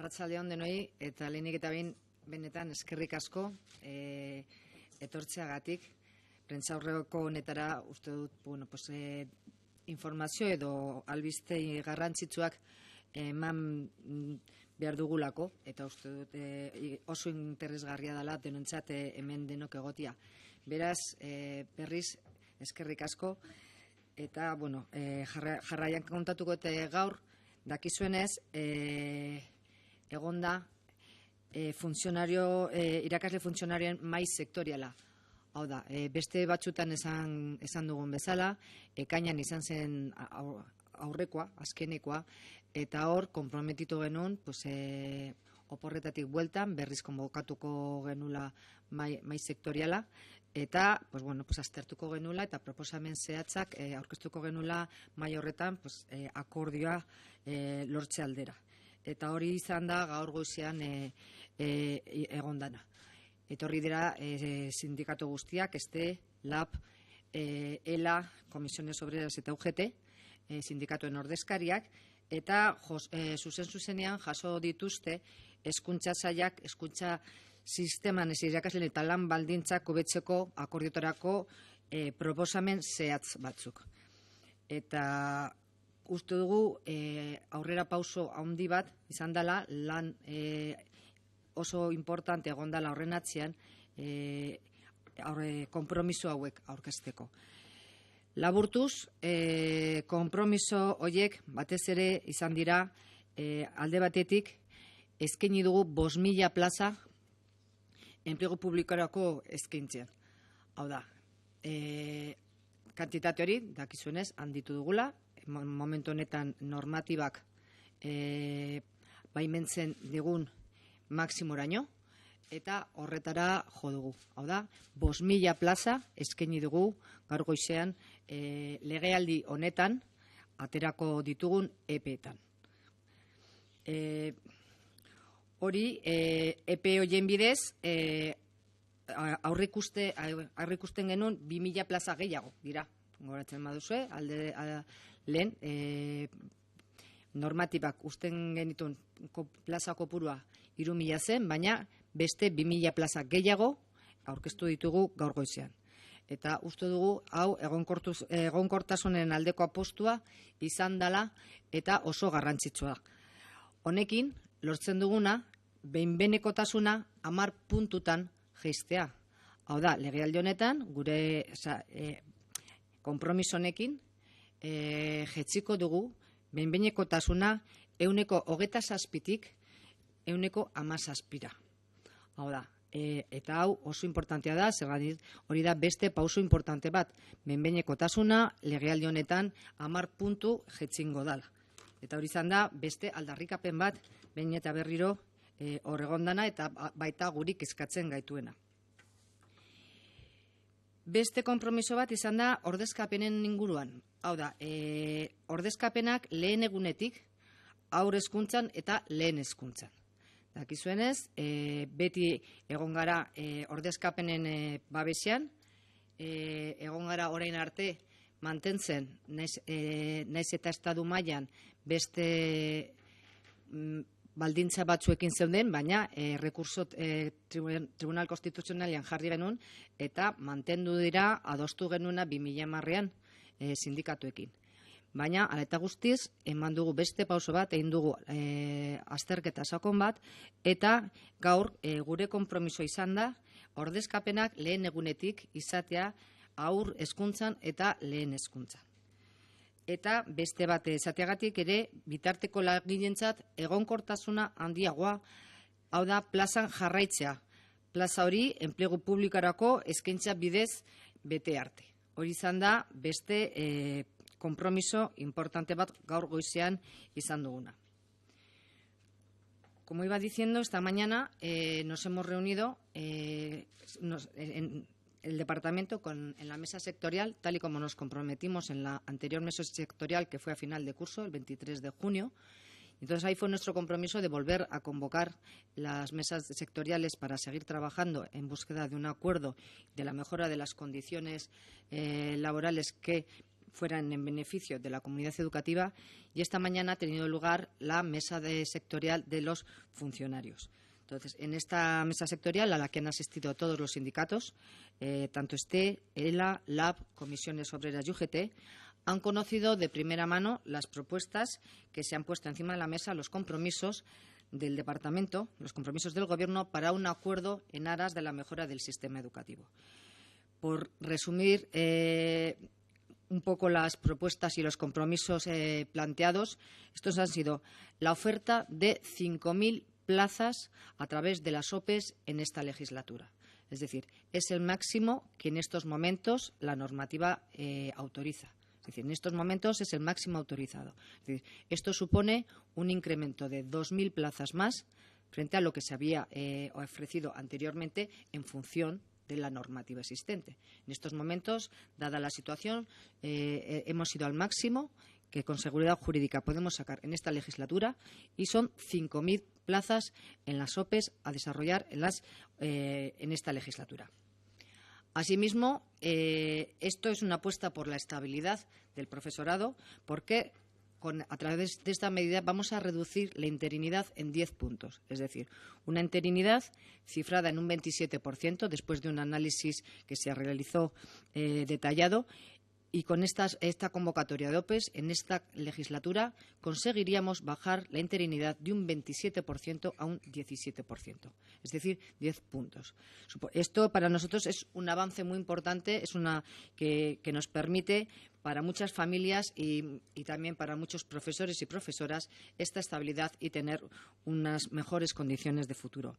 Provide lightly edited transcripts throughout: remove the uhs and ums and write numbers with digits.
Arratsalde on denoi, eta lehenik eta benetan eskerrik asko etortzeagatik. Prentsaurreko honetara uste dut informazio edo albiste garrantzitsuak eman behar dugulako, eta uste dut oso interesgarria dela denontzat hemen denok egotia. Beraz, berriz eskerrik asko, eta jarraian kontatuko eta gaur dakizuenez egonda irakasle funtzionarioen mahai sektoriala. Hau da, beste batzutan esan dugun bezala, ekainan izan zen aurrekoa, azkenekoa, eta hor, konprometitu genuen, oporretatik bueltan, berriz konbokatuko genula mahai sektoriala, eta aztertuko genula eta proposamen zehatzak aurkeztuko genula mahai horretan akordioa lortze aldera. Eta hori izan da gaur goizean egondana. Etorri dira sindikatu guztiak, LAB, ELA, Comisiones Obreras eta UGT, sindikatuen ordezkariak, eta zuzenean jaso dituzte hezkuntza sailak, hezkuntza sisteman irakasleen eta lan baldintzak hobetzeko akordioetarako proposamen zehatz batzuk. Eta uste dugu aurrera pauso handi bat izan dela, lan oso importante egon dela horren atzean konpromiso hauek aurkezteko. Laburtuz, konpromiso horiek batez ere izan dira alde batetik eskaini dugu 5.000 plaza enplegu publikorako eskaintzen. Hau da, kantitate hori, dakizuenez, handitu dugula, momentu honetan normatibak baimentzen digun maksimoraino, eta horretara jo dugu. Hau da, 5.000 plaza eskaini dugu gaur goizean legealdi honetan aterako ditugun epeetan. Hori, epe horien bidez, aurrikusten genuen 2.000 plaza gehiago dira. Goratzen baduzue, lehen normatibak usten genituen plaza kopurua 3.000 zen, baina beste 2.000 plaza gehiago aurkeztu ditugu gaur goizean. Eta uste dugu, hau egonkortasunen aldeko apostua izan dela eta oso garrantzitsua. Honekin, lortzen duguna, behin-behinekotasuna 10 puntutan jaistea. Hau da, legealdi honetan, gure konpromiso honekin, jetziko dugu, behin-behinekotasuna 27%tik 17%. Hau da, eta hau oso importantea da, zergatik hori da beste pauso importante bat, behin-behinekotasuna legealdi honetan 10 puntu jetzingo dala. Eta hori izan da beste aldarrikapen bat, behin eta berriro horregondana eta baita gurik eskatzen gaituena. Beste konpromiso bat izan da ordezkapenen inguruan. Hau da, ordezkapenak lehen egunetik haur hezkuntzan eta lehen hezkuntzan. Dakizuenez, beti egon gara ordezkapenen babesean, egon gara orain arte mantentzen, naiz eta estatu mailan beste baldintza batzuekin zeuden, baina Tribunal Konstituzionalean jarri genuen eta mantendu dira adostu genuena 2010an sindikatuekin. Baina, ala eta guztiz, eman dugu beste pauso bat, egin dugu azterketa sakon bat, eta gaur gure konpromiso izan da, ordezkapenak lehen egunetik izatea haur hezkuntzan eta lehen hezkuntzan. Eta beste bat esateagatik ere, bitarteko langileentzat egonkortasuna handiagoa, hau da plazan jarraitzea. Plaza hori enplegu publikorako eskaintza bidez bete arte. Hori izan da beste konpromiso importante bat gaur goizean izan duguna. Como iba diciendo, esta mañana nos hemos reunido en el departamento en la mesa sectorial, tal y como nos comprometimos en la anterior mesa sectorial, que fue a final de curso, el 23 de junio. Entonces ahí fue nuestro compromiso de volver a convocar las mesas sectoriales para seguir trabajando en búsqueda de un acuerdo de la mejora de las condiciones laborales que fueran en beneficio de la comunidad educativa, y esta mañana ha tenido lugar la mesa sectorial de los funcionarios. Entonces, en esta mesa sectorial, a la que han asistido todos los sindicatos, tanto STE, ELA, LAB, Comisiones Obreras y UGT, han conocido de primera mano las propuestas que se han puesto encima de la mesa, los compromisos del Departamento, los compromisos del Gobierno para un acuerdo en aras de la mejora del sistema educativo. Por resumir un poco las propuestas y los compromisos planteados, estos han sido la oferta de 5.000 plazas a través de las OPE en esta legislatura. Es decir, es el máximo que en estos momentos la normativa autoriza. Es decir, en estos momentos es el máximo autorizado. Es decir, esto supone un incremento de 2.000 plazas más frente a lo que se había ofrecido anteriormente en función de la normativa existente. En estos momentos, dada la situación, hemos ido al máximo que con seguridad jurídica podemos sacar en esta legislatura, y son 5.000 plazas en las OPE a desarrollar en esta legislatura. Asimismo, esto es una apuesta por la estabilidad del profesorado, porque a través de esta medida vamos a reducir la interinidad en 10 puntos. Es decir, una interinidad cifrada en un 27% después de un análisis que se realizó detallado. Y con esta convocatoria de OPE en esta legislatura conseguiríamos bajar la interinidad de un 27% a un 17%, es decir, 10 puntos. Esto para nosotros es un avance muy importante, que nos permite para muchas familias y también para muchos profesores y profesoras esta estabilidad y tener unas mejores condiciones de futuro.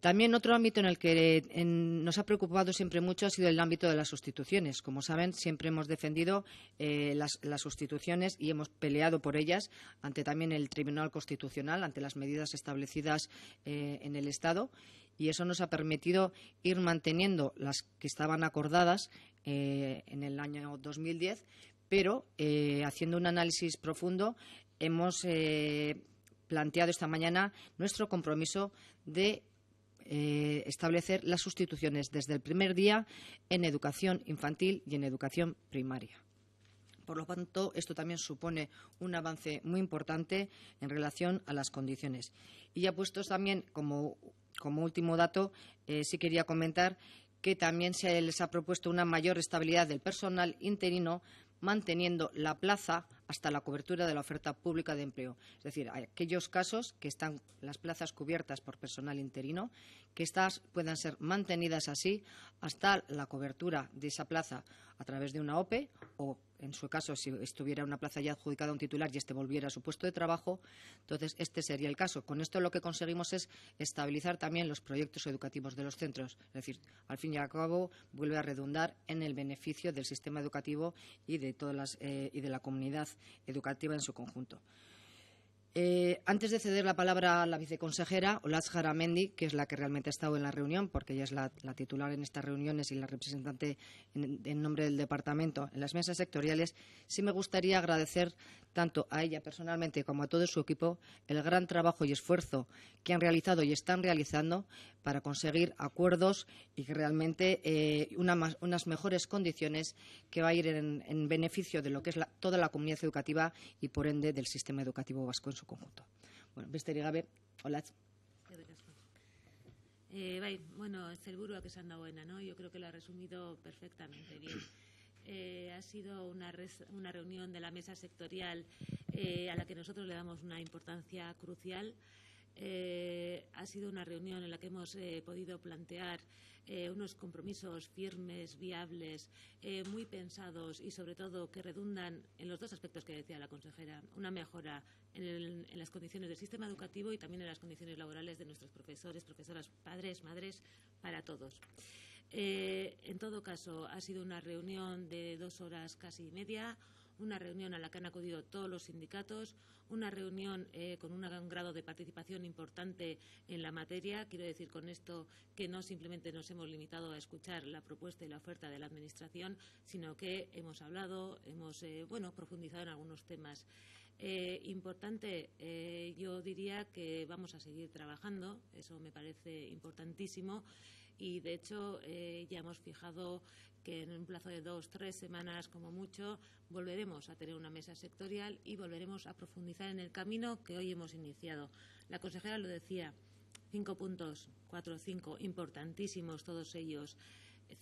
También otro ámbito en el que nos ha preocupado siempre mucho ha sido el ámbito de las sustituciones. Como saben, siempre hemos defendido las sustituciones y hemos peleado por ellas ante también el Tribunal Constitucional, ante las medidas establecidas en el Estado, y eso nos ha permitido ir manteniendo las que estaban acordadas en el año 2010, pero haciendo un análisis profundo hemos planteado esta mañana nuestro compromiso de establecer las sustituciones desde el primer día en educación infantil y en educación primaria. Por lo tanto, esto también supone un avance muy importante en relación a las condiciones. Y ya puestos también como último dato, sí quería comentar que también se les ha propuesto una mayor estabilidad del personal interino, manteniendo la plaza hasta la cobertura de la oferta pública de empleo. Es decir, hay aquellos casos que están las plazas cubiertas por personal interino, que estas puedan ser mantenidas así hasta la cobertura de esa plaza a través de una OPE o, en su caso, si estuviera una plaza ya adjudicada a un titular y este volviera a su puesto de trabajo, entonces este sería el caso. Con esto lo que conseguimos es estabilizar también los proyectos educativos de los centros. Es decir, al fin y al cabo vuelve a redundar en el beneficio del sistema educativo y de la comunidad educativa en su conjunto. Antes de ceder la palabra a la viceconsejera, Olatz Garamendi, que es la que realmente ha estado en la reunión, porque ella es la titular en estas reuniones y la representante en nombre del departamento en las mesas sectoriales, sí me gustaría agradecer tanto a ella personalmente como a todo su equipo el gran trabajo y esfuerzo que han realizado y están realizando para conseguir acuerdos y que realmente unas mejores condiciones que va a ir en beneficio de lo que es toda la comunidad educativa y, por ende, del sistema educativo vasco en su conjunto. Bueno, besterik gabe, Olatz. Bueno, helburuak esan dagoena, ¿no? Yo creo que lo ha resumido perfectamente bien. Ha sido una reunión de la mesa sectorial a la que nosotros le damos una importancia crucial. Ha sido una reunión en la que hemos podido plantear unos compromisos firmes, viables, muy pensados y, sobre todo, que redundan en los dos aspectos que decía la consejera: una mejora en las condiciones del sistema educativo y también en las condiciones laborales de nuestros profesores, profesoras, padres, madres, para todos. En todo caso, ha sido una reunión de 2 horas casi y media, una reunión a la que han acudido todos los sindicatos, una reunión con un gran grado de participación importante en la materia. Quiero decir con esto que no simplemente nos hemos limitado a escuchar la propuesta y la oferta de la Administración, sino que hemos hablado, hemos profundizado en algunos temas. Importante, yo diría que vamos a seguir trabajando, eso me parece importantísimo, y, de hecho, ya hemos fijado que en un plazo de 2 o 3 semanas, como mucho, volveremos a tener una mesa sectorial y volveremos a profundizar en el camino que hoy hemos iniciado. La consejera lo decía, 5 puntos, 4 o 5, importantísimos todos ellos.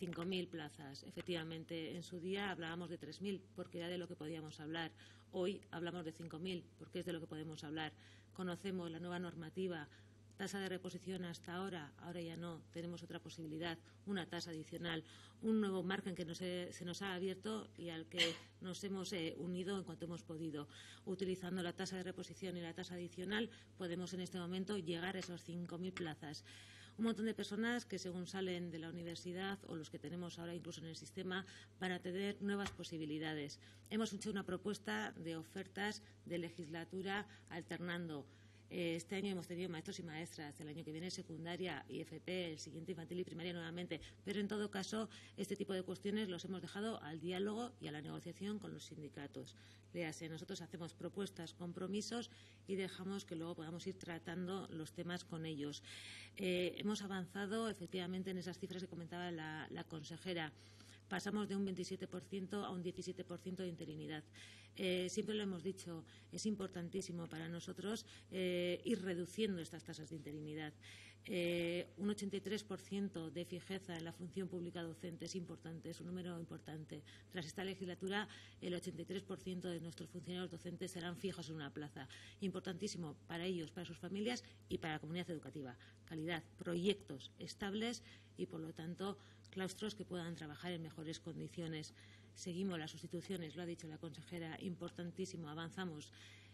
5.000 plazas. Efectivamente, en su día hablábamos de 3.000 porque era de lo que podíamos hablar. Hoy hablamos de 5.000 porque es de lo que podemos hablar. Conocemos la nueva normativa. Tasa de reposición hasta ahora ya no, tenemos otra posibilidad, una tasa adicional, un nuevo margen que se nos ha abierto y al que nos hemos unido en cuanto hemos podido. Utilizando la tasa de reposición y la tasa adicional podemos en este momento llegar a esos 5.000 plazas. Un montón de personas que, según salen de la universidad o los que tenemos ahora incluso en el sistema, van a tener nuevas posibilidades. Hemos hecho una propuesta de ofertas de legislatura alternando. Este año hemos tenido maestros y maestras, el año que viene secundaria y FP, el siguiente infantil y primaria nuevamente, pero en todo caso este tipo de cuestiones los hemos dejado al diálogo y a la negociación con los sindicatos. Léase, nosotros hacemos propuestas, compromisos y dejamos que luego podamos ir tratando los temas con ellos. Hemos avanzado efectivamente en esas cifras que comentaba la consejera. Pasamos de un 27% a un 17% de interinidad. Siempre lo hemos dicho, es importantísimo para nosotros ir reduciendo estas tasas de interinidad. Un 83% de fijeza en la función pública docente es importante, es un número importante. Tras esta legislatura, el 83% de nuestros funcionarios docentes serán fijos en una plaza. Importantísimo para ellos, para sus familias y para la comunidad educativa. Calidad, proyectos estables y, por lo tanto, claustros que puedan trabajar en mejores condiciones. Seguimos las sustituciones, lo ha dicho la consejera, importantísimo, avanzamos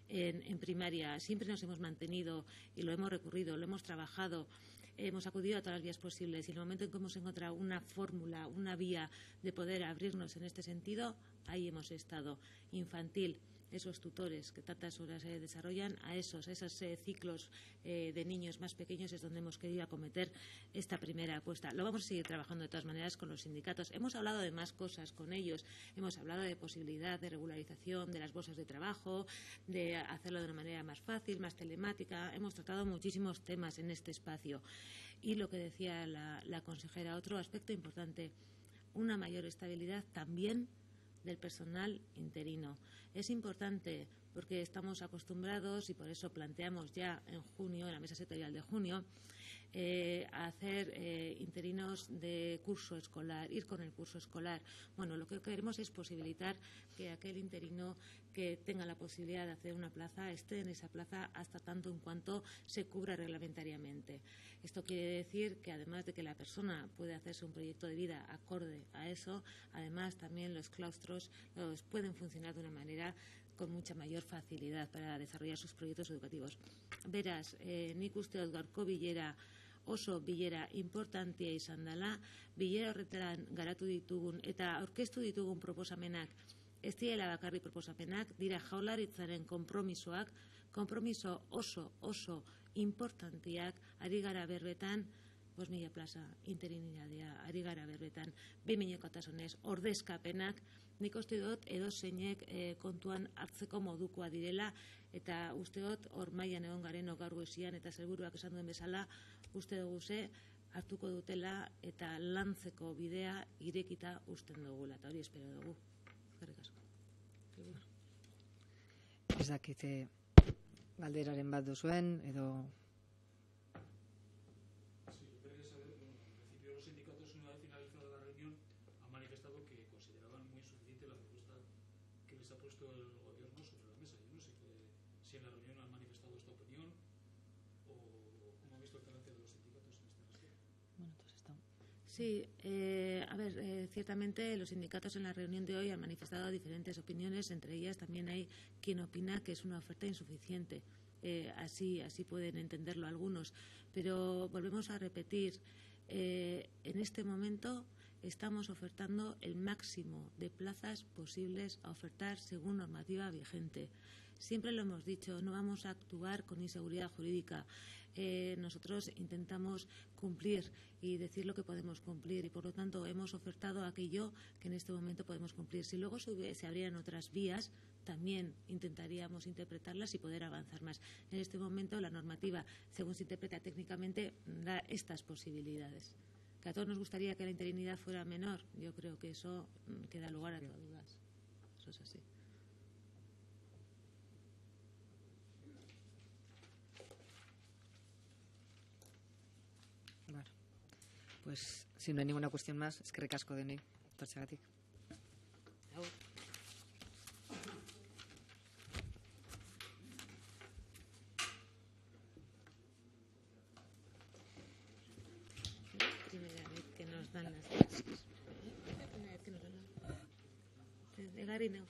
en primaria. Siempre nos hemos mantenido y lo hemos recurrido, lo hemos trabajado, hemos acudido a todas las vías posibles y en el momento en que hemos encontrado una fórmula, una vía de poder abrirnos en este sentido, ahí hemos estado. Infantil, esos tutores que tantas horas desarrollan, a esos ciclos de niños más pequeños es donde hemos querido acometer esta primera apuesta. Lo vamos a seguir trabajando de todas maneras con los sindicatos. Hemos hablado de más cosas con ellos. Hemos hablado de posibilidad de regularización de las bolsas de trabajo, de hacerlo de una manera más fácil, más telemática. Hemos tratado muchísimos temas en este espacio. Y lo que decía la consejera, otro aspecto importante, una mayor estabilidad también del personal interino. Es importante porque estamos acostumbrados y por eso planteamos ya en junio, en la mesa sectorial de junio, a hacer interinos de curso escolar, ir con el curso escolar. Bueno, lo que queremos es posibilitar que aquel interino que tenga la posibilidad de hacer una plaza esté en esa plaza hasta tanto en cuanto se cubra reglamentariamente. Esto quiere decir que además de que la persona puede hacerse un proyecto de vida acorde a eso, además también los claustros pueden funcionar de una manera con mucha mayor facilidad para desarrollar sus proyectos educativos. Beraz, nik uste dut gaurko bilera oso bilera importantea izan dela, bilera horretan garatu ditugun eta aurkeztu ditugun proposamenak ez direla bakarrik proposamenak, dira Jaurlaritzaren konpromisoak, konpromiso oso importanteak, ari gara berbetan 5.000 plaza interinidadea, ari gara berbetan 2000-kotasunez ordezkapenak, nik uste dut edozeinek kontuan hartzeko modukoa direla eta uste dut hor mailan egon garen gaur goizian eta sailburuak esan duen bezala uste dugu hartuko dutela eta lantzeko bidea irekita usten dugula eta hori espero dugu. Eskerrik asko. Ez dakit galderaren bat duzuen edo Sí, ciertamente los sindicatos en la reunión de hoy han manifestado diferentes opiniones, entre ellas también hay quien opina que es una oferta insuficiente. Así pueden entenderlo algunos, pero volvemos a repetir, en este momento estamos ofertando el máximo de plazas posibles a ofertar según normativa vigente. Siempre lo hemos dicho, no vamos a actuar con inseguridad jurídica. Nosotros intentamos cumplir y decir lo que podemos cumplir y por lo tanto hemos ofertado aquello que en este momento podemos cumplir. Si luego se abrieran otras vías, también intentaríamos interpretarlas y poder avanzar más. En este momento la normativa, según se interpreta técnicamente, da estas posibilidades. Que a todos nos gustaría que la interinidad fuera menor. Yo creo que eso queda lugar a dudas. Eso es así. Bueno, pues si no hay ninguna cuestión más, eskerrik asko denei, etortzeagatik. Agur. Primera vez que nos dan las clases. Primera vez que nos dan las... De Gary no.